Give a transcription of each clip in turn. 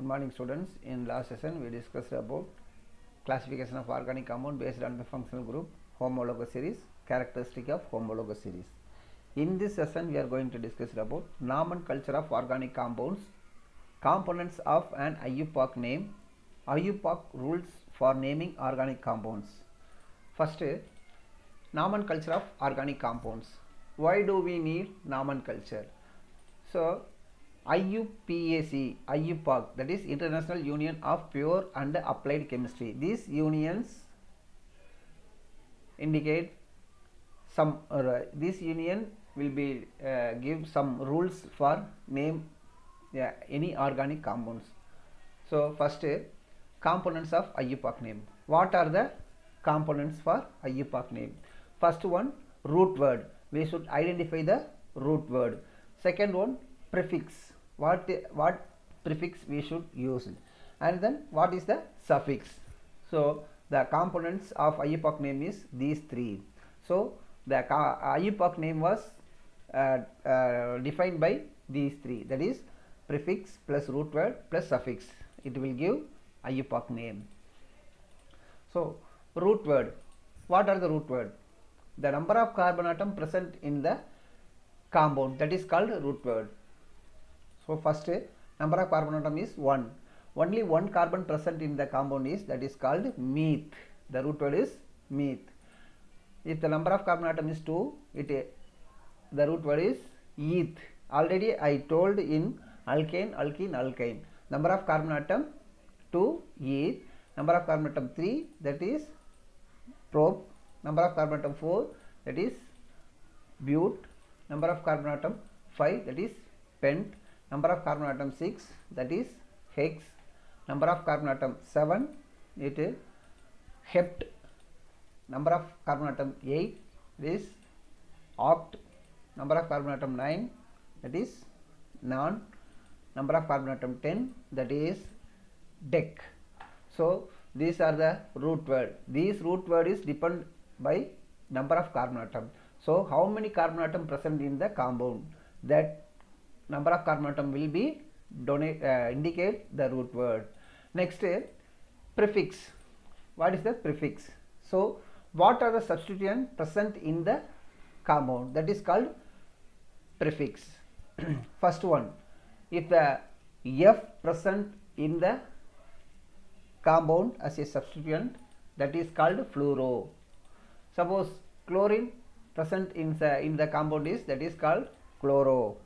morning students. In last session we discussed about classification of organic compound based on the functional group, homologous series, characteristic of homologous series. In this session we are going to discuss about nomenclature of organic compounds, components of an IUPAC name, IUPAC rules for naming organic compounds. First, nomenclature of organic compounds. Why do we need nomenclature? So IUPAC, that is International Union of Pure and Applied Chemistry. These unions indicate some. This union will be give some rules for name any organic compounds. So first, components of IUPAC name. What are the components for IUPAC name? First one, root word. We should identify the root word. Second one, prefix. What prefix we should use, and then what is the suffix. So the components of IUPAC name is these three. So the IUPAC name was defined by these three, that is prefix plus root word plus suffix. It will give IUPAC name. So root word. What are the root word? The number of carbon atom present in the compound, that is called root word. So first, number of carbon atom is 1. Only one carbon present in the compound is, that is called meth. The root word is meth. If the number of carbon atom is 2, the root word is eth. Already I told in alkane, alkene, alkyne. Number of carbon atom 2, eth. Number of carbon atom 3, that is prop. Number of carbon atom 4, that is but. Number of carbon atom 5, that is pent. Number of carbon atom 6, that is hex. Number of carbon atom 7, it is hept. Number of carbon atom 8, that is oct. Number of carbon atom 9, that is non. Number of carbon atom 10, that is dec. So these are the root word. These root word is depend by number of carbon atom. So how many carbon atom present in the compound, that number of carbon atom will be indicate the root word. Next, prefix. What is the prefix? So what are the substituent present in the compound, that is called prefix. First one, if the F present in the compound as a substituent, that is called fluoro. Suppose chlorine present in the compound is, that is called chloro.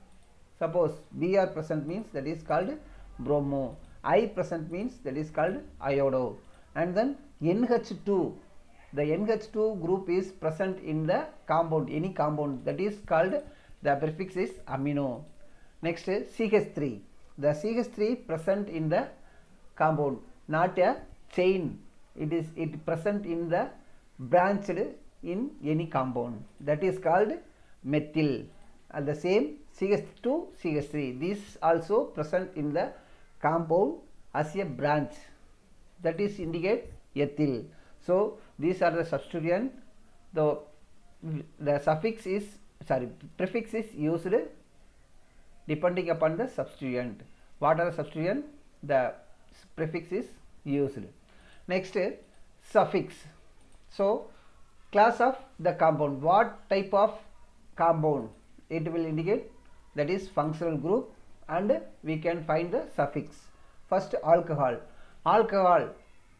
Suppose Br present means, that is called bromo. I present means, that is called iodo. And then NH2, the NH2 group is present in the compound, any compound, that is called, the prefix is amino. Next, CH3, the CH3 present in the compound, not a chain, it present in the branched in any compound, that is called methyl. And the same CH2, CH3, this also present in the compound as a branch, that is indicate ethyl. So these are the substituent. The suffix is, prefix is used depending upon the substituent. What are the substituent? The prefix is used. Next, suffix. So class of the compound, what type of compound it will indicate, that is functional group, and we can find the suffix. First, alcohol. Alcohol,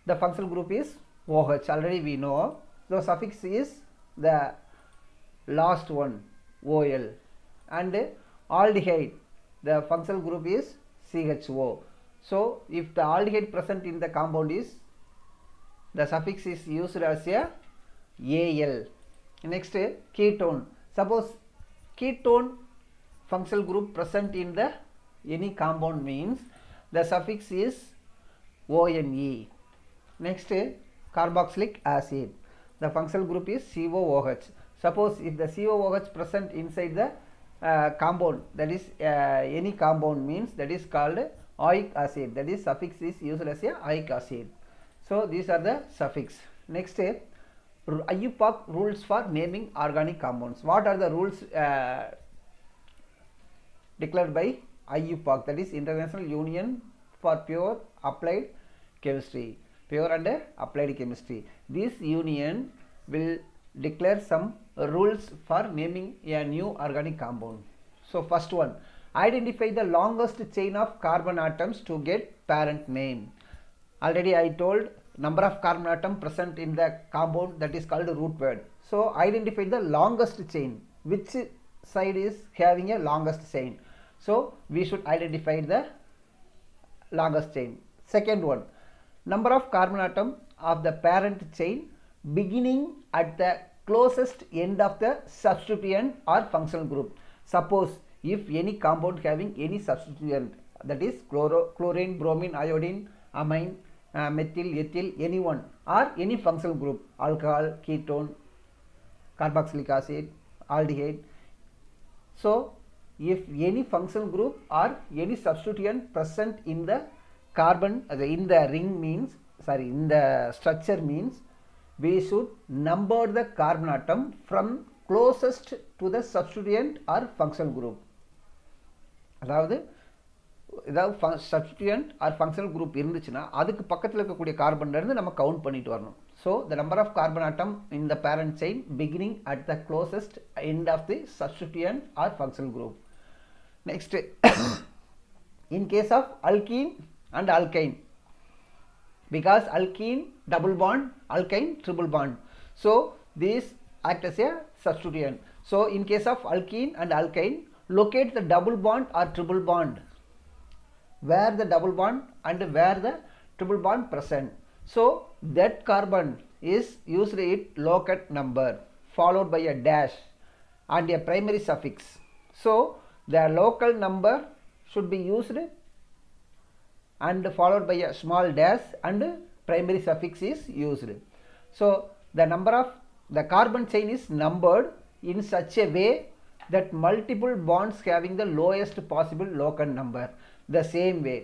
the functional group is OH, already we know. The suffix is the last one, OL. And aldehyde, the functional group is CHO. So if the aldehyde present in the compound is, the suffix is used as a AL. Next, ketone. Suppose ketone functional group present in the any compound means, the suffix is ONE. Next, carboxylic acid. The functional group is COOH. Suppose if the COOH present inside the compound, that is any compound means, that is called oic acid, that is suffix is used as a oic acid. So these are the suffix. Next, IUPAC rules for naming organic compounds. What are the rules declared by IUPAC, that is International Union for pure applied chemistry. Pure and applied chemistry. This union will declare some rules for naming a new organic compound. So first one, identify the longest chain of carbon atoms to get parent name. Already I told number of carbon atom present in the compound, that is called root word. So identify the longest chain, which side is having a longest chain. So we should identify the longest chain. Second one, number of carbon atom of the parent chain beginning at the closest end of the substituent or functional group. Suppose if any compound having any substituent, that is chlorine, bromine, iodine, amine, methyl, ethyl, any one, or any functional group, alcohol, ketone, carboxylic acid, aldehyde. So if any functional group or any substituent present in the carbon, in the ring means, in the structure means, we should number the carbon atom from closest to the substituent or functional group. அதாவது substituent or functional group இருந்துச்சுன்னா அதுக்கு பக்கத்தில் இருக்கக்கூடிய கார்பன்ல இருந்து நம்ம count பண்ணிட்டு வரணும். So the number of carbon atom in the parent chain beginning at the closest end of the substituent or functional group. Next, in case of alkene and alkyne, because alkene double bond, alkyne triple bond, so these act as a substituent. So in case of alkene and alkyne, locate the double bond or triple bond, where the double bond and where the triple bond present. So that carbon is used its locate number followed by a dash and a primary suffix. So the local number should be used and followed by a small dash and primary suffix is used. So the number of the carbon chain is numbered in such a way that multiple bonds having the lowest possible local number. The same way,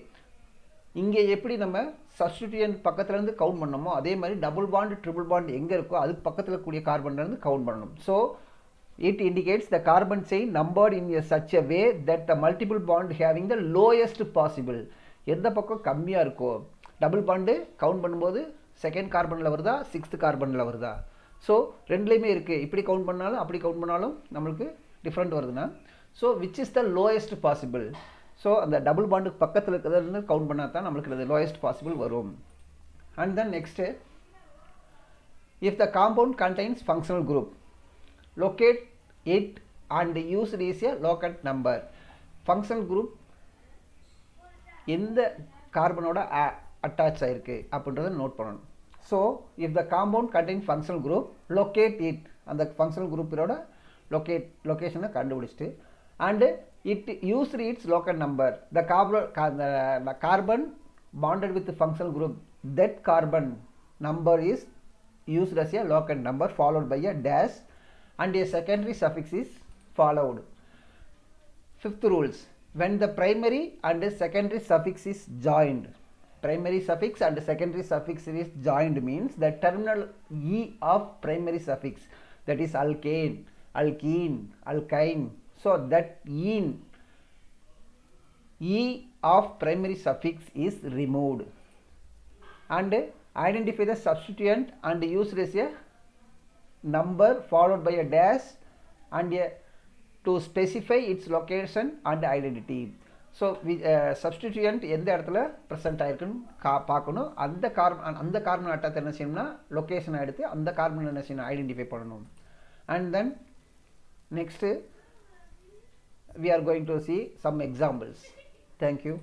இங்கே எப்படி நம்ம substituent பக்கத்துல இருந்து count பண்ணோமோ அதே மாதிரி double bond triple bond எங்க இருக்கோ அதுக்கு பக்கத்துல கூடிய கார்பன்ல இருந்து கவுண்ட் பண்ணணும். So it indicates the carbon chain numbered in such a way that the multiple bond having the lowest possible. எந்த பக்கம் கம்மியா இருக்கோ டபுள் பாண்ட் கவுண்ட் பண்ணும்போது செகண்ட் கார்பன்ல வருதா சிக்ஸ்த் கார்பன்ல வருதா. ஸோ ரெண்டுலேயுமே இருக்குது, இப்படி கவுண்ட் பண்ணாலும் அப்படி கவுண்ட் பண்ணாலும் நம்மளுக்கு டிஃப்ரெண்ட் வருதுன்னா, so which is the lowest possible. So அந்த டபுள் பாண்டுக்கு பக்கத்தில் இருக்கிறது கவுண்ட் பண்ணால் தான் நம்மளுக்கு லோயஸ்ட் பாசிபிள் வரும். And then next, if the compound contains functional group, locate it and use it as a locate number. Functional group எந்த கார்பனோட attach ஆயிருக்கு அப்படின்றத நோட் பண்ணணும். So if the compound contain functional group, locate it, அந்த functional குரூப்போட லொக்கேஷனை கண்டுபிடிச்சிட்டு, and it use it's local number. The carbon bonded with the functional group, that carbon number is used as a locate number followed by a dash and a secondary suffix is followed. Fifth rules, when the primary and secondary suffix is joined, primary suffix and secondary suffix is joined means the terminal E of primary suffix, that is alkane, alkene, alkyne, so that E of primary suffix is removed, and identify the substituent and use it as a number followed by a dash and to specify its location and identity. So substituent எந்த இடத்துல present ஆயிருக்குன்னு பார்க்கணும். அந்த carbon அட்டத்தை என்ன செய்யணும்னா லொக்கேஷனை எடுத்து அந்த கார்பன் என்ன செய்யணும் ஐடென்டிஃபை பண்ணணும். And then next we are going to see some examples. Thank you.